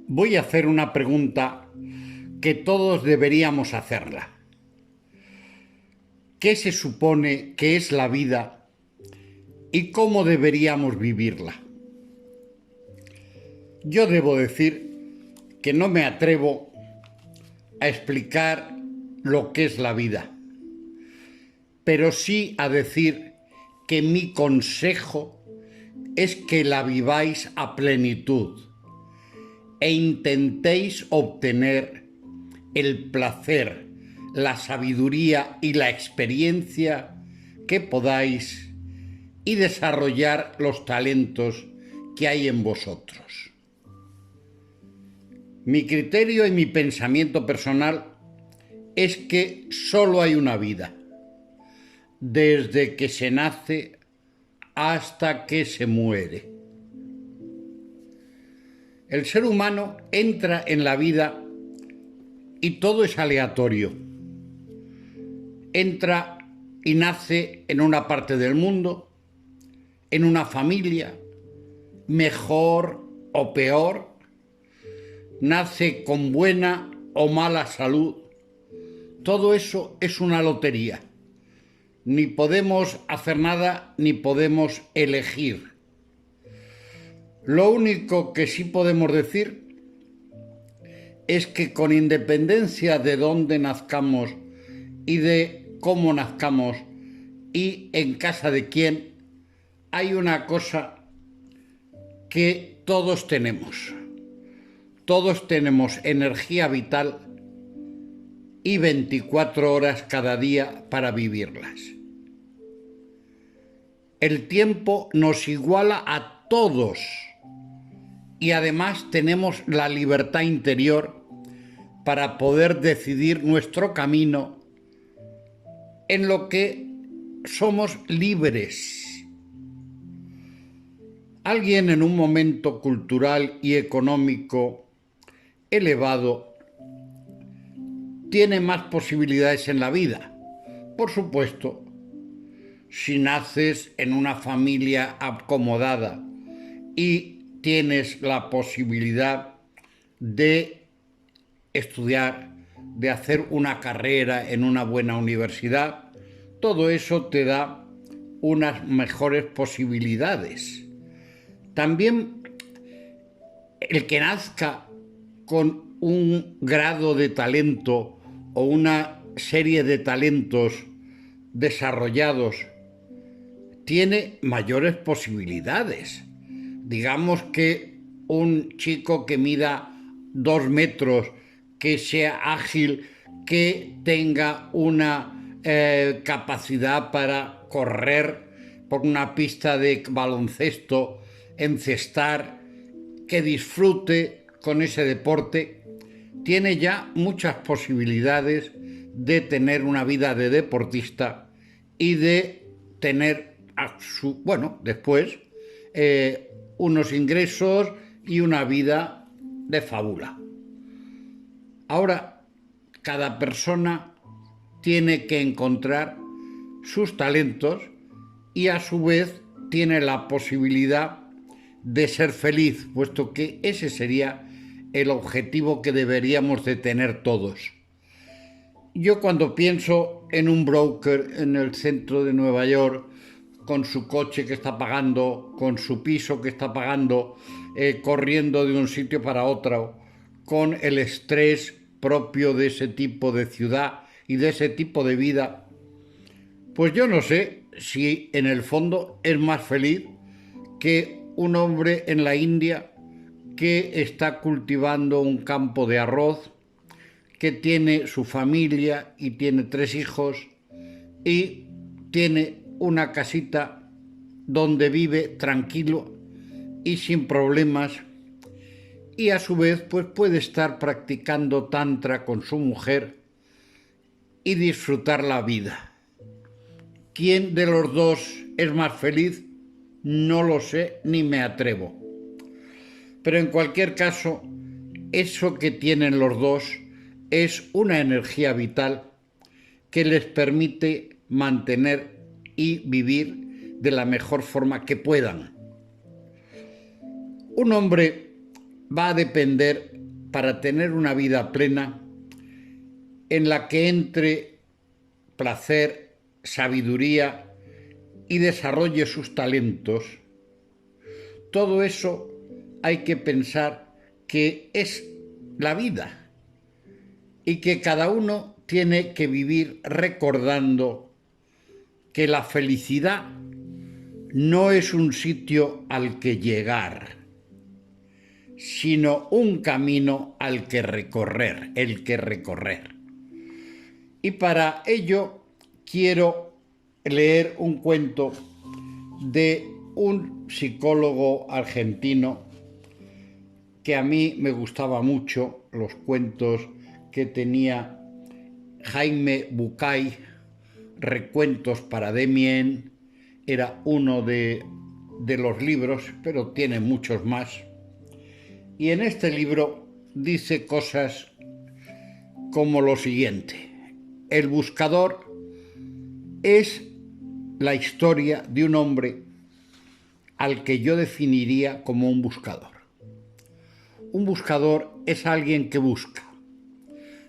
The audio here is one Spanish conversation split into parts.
Voy a hacer una pregunta que todos deberíamos hacerla. ¿Qué se supone que es la vida y cómo deberíamos vivirla? Yo debo decir que no me atrevo a explicar lo que es la vida, pero sí a decir que mi consejo es que la viváis a plenitud e intentéis obtener el placer, la sabiduría y la experiencia que podáis y desarrollar los talentos que hay en vosotros. Mi criterio y mi pensamiento personal es que solo hay una vida, desde que se nace hasta que se muere. El ser humano entra en la vida y todo es aleatorio. Entra y nace en una parte del mundo, en una familia, mejor o peor, nace con buena o mala salud. Todo eso es una lotería. Ni podemos hacer nada, ni podemos elegir. Lo único que sí podemos decir es que con independencia de dónde nazcamos y de cómo nazcamos y en casa de quién, hay una cosa que todos tenemos. Todos tenemos energía vital y 24 horas cada día para vivirlas. El tiempo nos iguala a todos y además tenemos la libertad interior para poder decidir nuestro camino en lo que somos libres. Alguien en un momento cultural y económico elevado tiene más posibilidades en la vida. Por supuesto, si naces en una familia acomodada y tienes la posibilidad de estudiar, de hacer una carrera en una buena universidad, todo eso te da unas mejores posibilidades. También el que nazca con un grado de talento o una serie de talentos desarrollados tiene mayores posibilidades. Digamos que un chico que mida 2 metros, que sea ágil, que tenga una capacidad para correr por una pista de baloncesto, encestar, que disfrute con ese deporte, tiene ya muchas posibilidades de tener una vida de deportista y de tener después unos ingresos y una vida de fábula. Ahora, cada persona tiene que encontrar sus talentos y a su vez tiene la posibilidad de ser feliz, puesto que ese sería el objetivo que deberíamos de tener todos. Yo cuando pienso en un broker en el centro de Nueva York, con su coche que está pagando, con su piso que está pagando, corriendo de un sitio para otro, con el estrés propio de ese tipo de ciudad y de ese tipo de vida, pues yo no sé si en el fondo es más feliz que un hombre en la India que está cultivando un campo de arroz, que tiene su familia y tiene 3 hijos y tiene una casita donde vive tranquilo y sin problemas, y a su vez pues puede estar practicando tantra con su mujer y disfrutar la vida. ¿Quién de los dos es más feliz? No lo sé ni me atrevo. Pero en cualquier caso, eso que tienen los dos es una energía vital que les permite mantener y vivir de la mejor forma que puedan. Un hombre va a depender, para tener una vida plena, en la que entre placer, sabiduría y desarrolle sus talentos. Todo eso hay que pensar que es la vida y que cada uno tiene que vivir recordando que la felicidad no es un sitio al que llegar, sino un camino al que recorrer, el que recorrer. Y para ello quiero leer un cuento de un psicólogo argentino que a mí me gustaba mucho, los cuentos que tenía Jaime Bucay, Recuentos para Demién, era uno de los libros, pero tiene muchos más. Y en este libro dice cosas como lo siguiente: El buscador es la historia de un hombre al que yo definiría como un buscador. Un buscador es alguien que busca,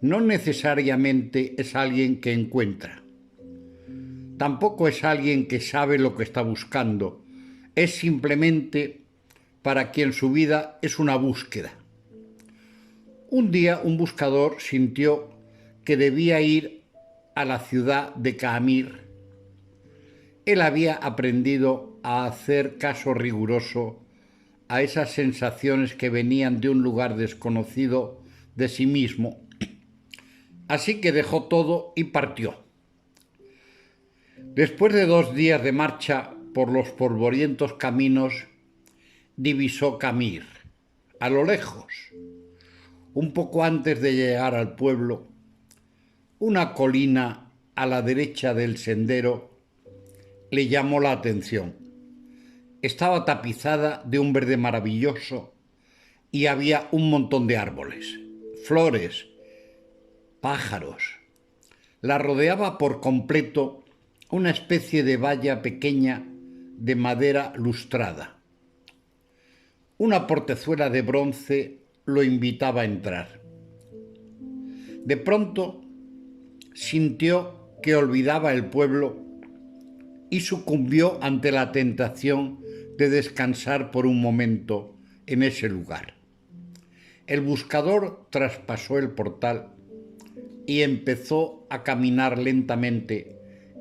no necesariamente es alguien que encuentra. Tampoco es alguien que sabe lo que está buscando, es simplemente para quien su vida es una búsqueda. Un día un buscador sintió que debía ir a la ciudad de Caamir. Él había aprendido a hacer caso riguroso a esas sensaciones que venían de un lugar desconocido de sí mismo, así que dejó todo y partió. Después de 2 días de marcha por los polvorientos caminos, divisó Caamir. A lo lejos, un poco antes de llegar al pueblo, una colina a la derecha del sendero le llamó la atención. Estaba tapizada de un verde maravilloso y había un montón de árboles, flores, pájaros. La rodeaba por completo una especie de valla pequeña de madera lustrada. Una portezuela de bronce lo invitaba a entrar. De pronto sintió que olvidaba el pueblo y sucumbió ante la tentación de descansar por un momento en ese lugar. El buscador traspasó el portal y empezó a caminar lentamente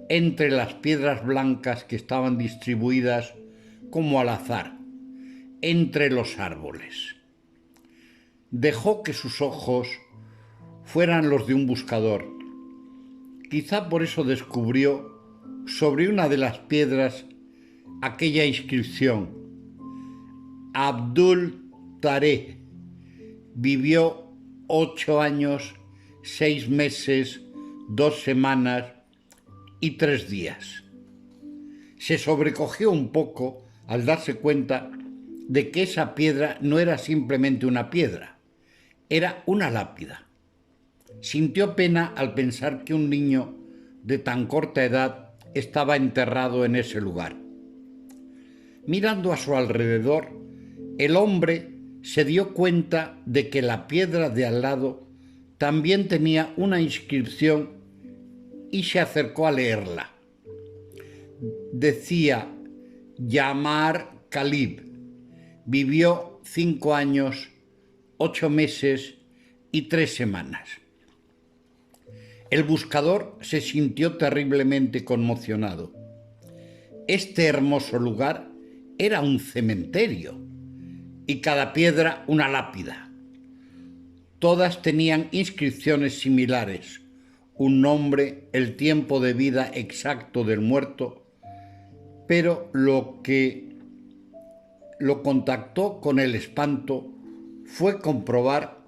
entre las piedras blancas que estaban distribuidas como al azar, entre los árboles. Dejó que sus ojos fueran los de un buscador. Quizá por eso descubrió sobre una de las piedras aquella inscripción: Abdul Tareh vivió 8 años, 6 meses, 2 semanas y 3 días. Se sobrecogió un poco al darse cuenta de que esa piedra no era simplemente una piedra, era una lápida. Sintió pena al pensar que un niño de tan corta edad estaba enterrado en ese lugar. Mirando a su alrededor, el hombre se dio cuenta de que la piedra de al lado también tenía una inscripción y se acercó a leerla. Decía: Yamar Khalib vivió 5 años, 8 meses y 3 semanas. El buscador se sintió terriblemente conmocionado. Este hermoso lugar era un cementerio y cada piedra una lápida. Todas tenían inscripciones similares: un nombre, el tiempo de vida exacto del muerto, pero lo que lo contactó con el espanto fue comprobar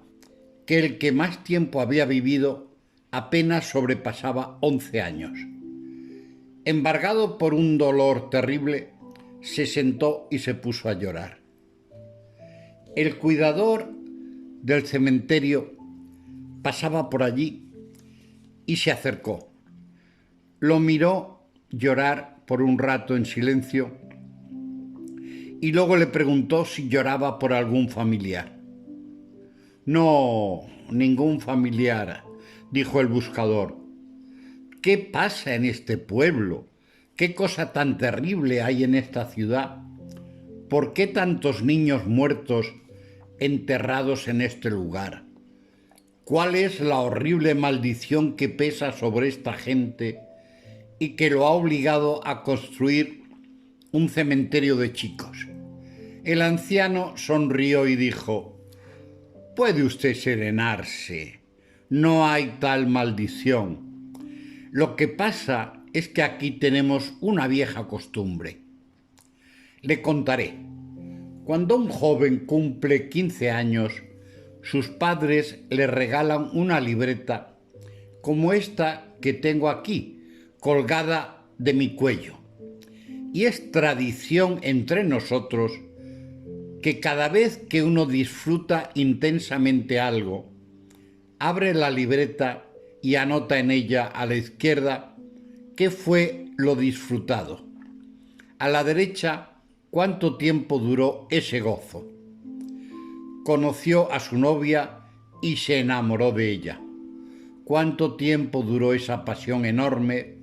que el que más tiempo había vivido apenas sobrepasaba 11 años. Embargado por un dolor terrible, se sentó y se puso a llorar. El cuidador del cementerio pasaba por allí y se acercó. Lo miró llorar por un rato en silencio y luego le preguntó si lloraba por algún familiar. No, ningún familiar, dijo el buscador. ¿Qué pasa en este pueblo? ¿Qué cosa tan terrible hay en esta ciudad? ¿Por qué tantos niños muertos enterrados en este lugar? ¿Cuál es la horrible maldición que pesa sobre esta gente y que lo ha obligado a construir un cementerio de chicos? El anciano sonrió y dijo: «Puede usted serenarse, no hay tal maldición. Lo que pasa es que aquí tenemos una vieja costumbre. Le contaré. Cuando un joven cumple 15 años, sus padres le regalan una libreta como esta que tengo aquí, colgada de mi cuello. Y es tradición entre nosotros que cada vez que uno disfruta intensamente algo, abre la libreta y anota en ella a la izquierda qué fue lo disfrutado, a la derecha cuánto tiempo duró ese gozo. Conoció a su novia y se enamoró de ella. Cuánto tiempo duró esa pasión enorme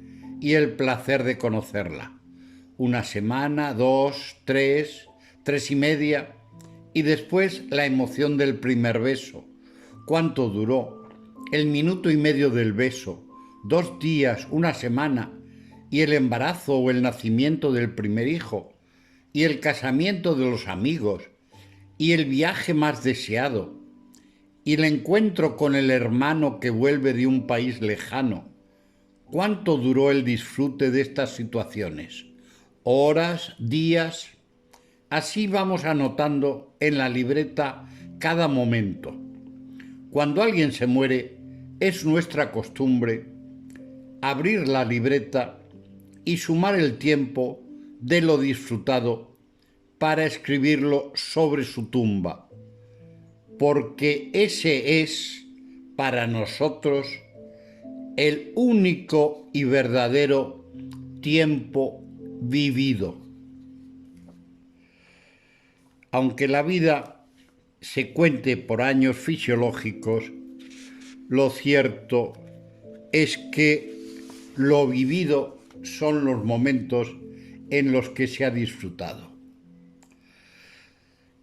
y el placer de conocerla. Una semana, 2, 3, 3 y media, y después la emoción del primer beso. ¿Cuánto duró? El minuto y medio del beso, 2 días, una semana, y el embarazo o el nacimiento del primer hijo, y el casamiento de los amigos, y el viaje más deseado, y el encuentro con el hermano que vuelve de un país lejano. ¿Cuánto duró el disfrute de estas situaciones? ¿Horas? ¿Días? Así vamos anotando en la libreta cada momento. Cuando alguien se muere, es nuestra costumbre abrir la libreta y sumar el tiempo de lo disfrutado para escribirlo sobre su tumba, porque ese es, para nosotros, el único y verdadero tiempo vivido. Aunque la vida se cuente por años fisiológicos, lo cierto es que lo vivido son los momentos en los que se ha disfrutado.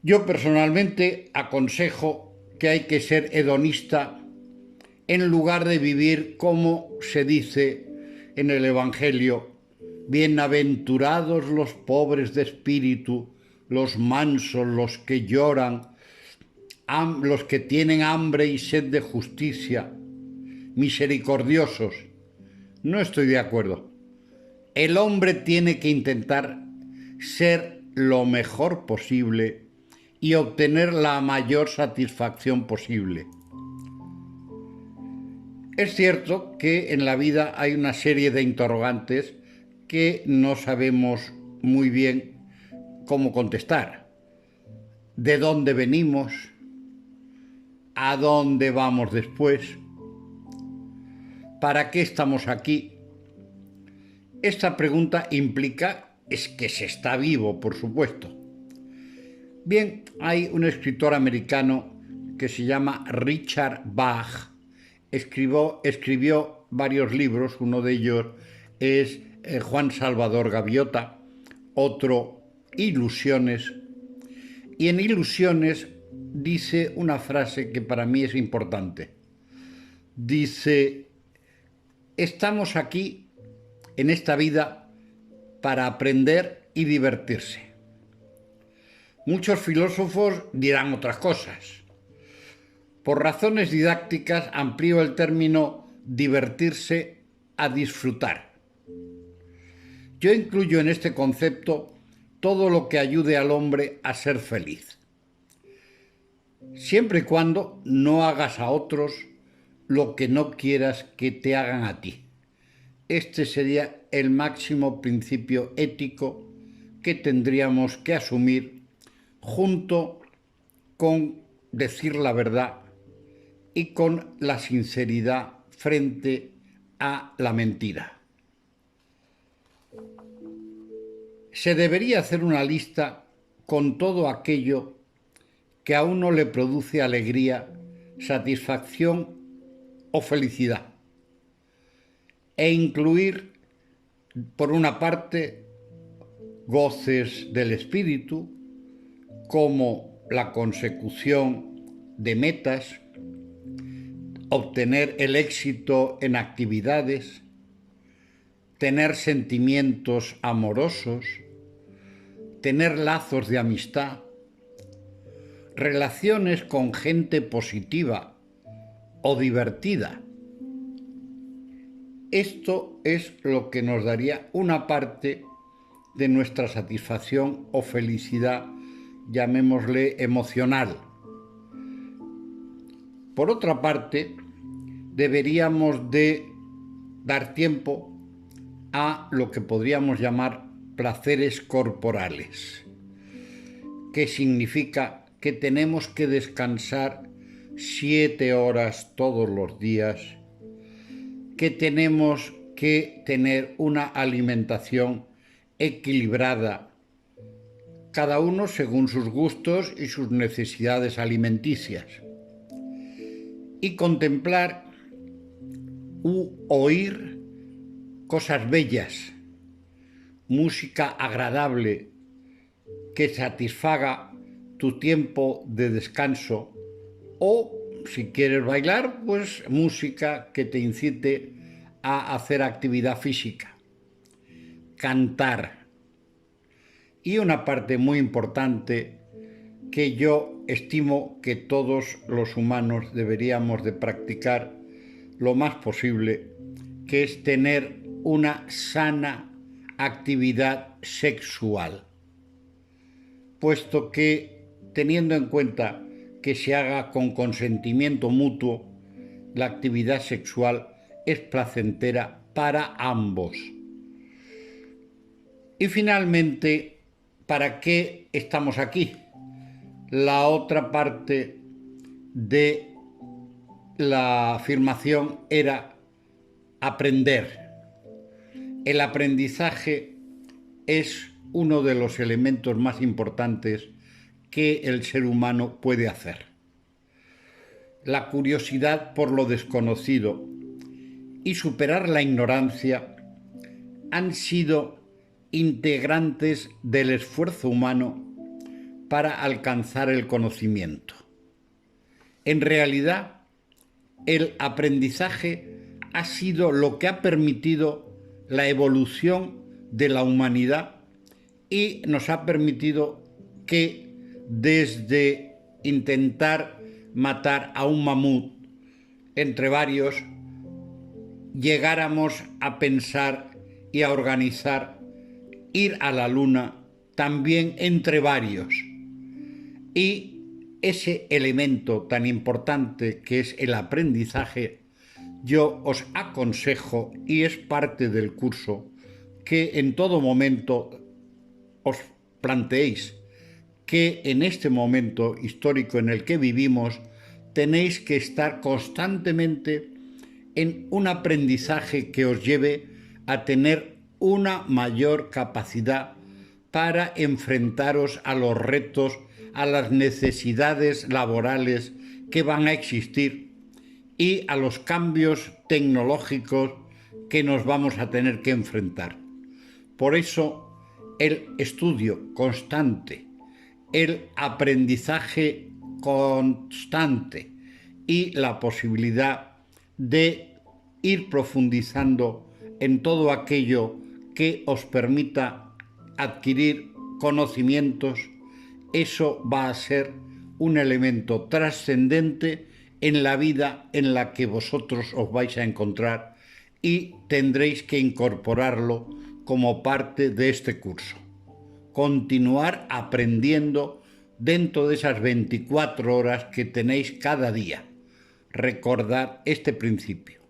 Yo personalmente aconsejo que hay que ser hedonista en lugar de vivir como se dice en el Evangelio: bienaventurados los pobres de espíritu, los mansos, los que lloran, los que tienen hambre y sed de justicia, misericordiosos. No estoy de acuerdo. El hombre tiene que intentar ser lo mejor posible y obtener la mayor satisfacción posible. Es cierto que en la vida hay una serie de interrogantes que no sabemos muy bien cómo contestar. ¿De dónde venimos? ¿A dónde vamos después? ¿Para qué estamos aquí? Esta pregunta implica que se está vivo, por supuesto. Bien, hay un escritor americano que se llama Richard Bach. Escribió varios libros, uno de ellos es Juan Salvador Gaviota, otro Ilusiones. Y en Ilusiones dice una frase que para mí es importante. Dice: estamos aquí en esta vida para aprender y divertirse. Muchos filósofos dirán otras cosas. Por razones didácticas amplío el término divertirse a disfrutar. Yo incluyo en este concepto todo lo que ayude al hombre a ser feliz, siempre y cuando no hagas a otros lo que no quieras que te hagan a ti. Este sería el máximo principio ético que tendríamos que asumir, junto con decir la verdad y con la sinceridad frente a la mentira. Se debería hacer una lista con todo aquello que a uno le produce alegría satisfacción o felicidad, e incluir, por una parte, goces del espíritu, como la consecución de metas, obtener el éxito en actividades, tener sentimientos amorosos, tener lazos de amistad, relaciones con gente positiva o divertida. Esto es lo que nos daría una parte de nuestra satisfacción o felicidad, llamémosle emocional. Por otra parte, deberíamos de dar tiempo a lo que podríamos llamar placeres corporales, que significa que tenemos que descansar 7 horas todos los días, que tenemos que tener una alimentación equilibrada, cada uno según sus gustos y sus necesidades alimenticias, y contemplar u oír cosas bellas, música agradable que satisfaga tu tiempo de descanso, o si quieres bailar, pues música que te incite a hacer actividad física, cantar. Y una parte muy importante que yo estimo que todos los humanos deberíamos de practicar lo más posible, que es tener una sana actividad sexual, puesto que, teniendo en cuenta que se haga con consentimiento mutuo, la actividad sexual es placentera para ambos. Y finalmente, ¿para qué estamos aquí? La otra parte de la afirmación era aprender. El aprendizaje es uno de los elementos más importantes que el ser humano puede hacer. La curiosidad por lo desconocido y superar la ignorancia han sido integrantes del esfuerzo humano para alcanzar el conocimiento. En realidad, el aprendizaje ha sido lo que ha permitido la evolución de la humanidad y nos ha permitido que desde intentar matar a un mamut, entre varios, llegáramos a pensar y a organizar ir a la Luna también entre varios. Y ese elemento tan importante que es el aprendizaje, yo os aconsejo, y es parte del curso, que en todo momento os planteéis que en este momento histórico en el que vivimos tenéis que estar constantemente en un aprendizaje que os lleve a tener una mayor capacidad para enfrentaros a los retos, a las necesidades laborales que van a existir y a los cambios tecnológicos que nos vamos a tener que enfrentar. Por eso, el estudio constante, el aprendizaje constante y la posibilidad de ir profundizando en todo aquello que os permita adquirir conocimientos, eso va a ser un elemento trascendente en la vida en la que vosotros os vais a encontrar y tendréis que incorporarlo como parte de este curso. Continuar aprendiendo dentro de esas 24 horas que tenéis cada día. Recordad este principio.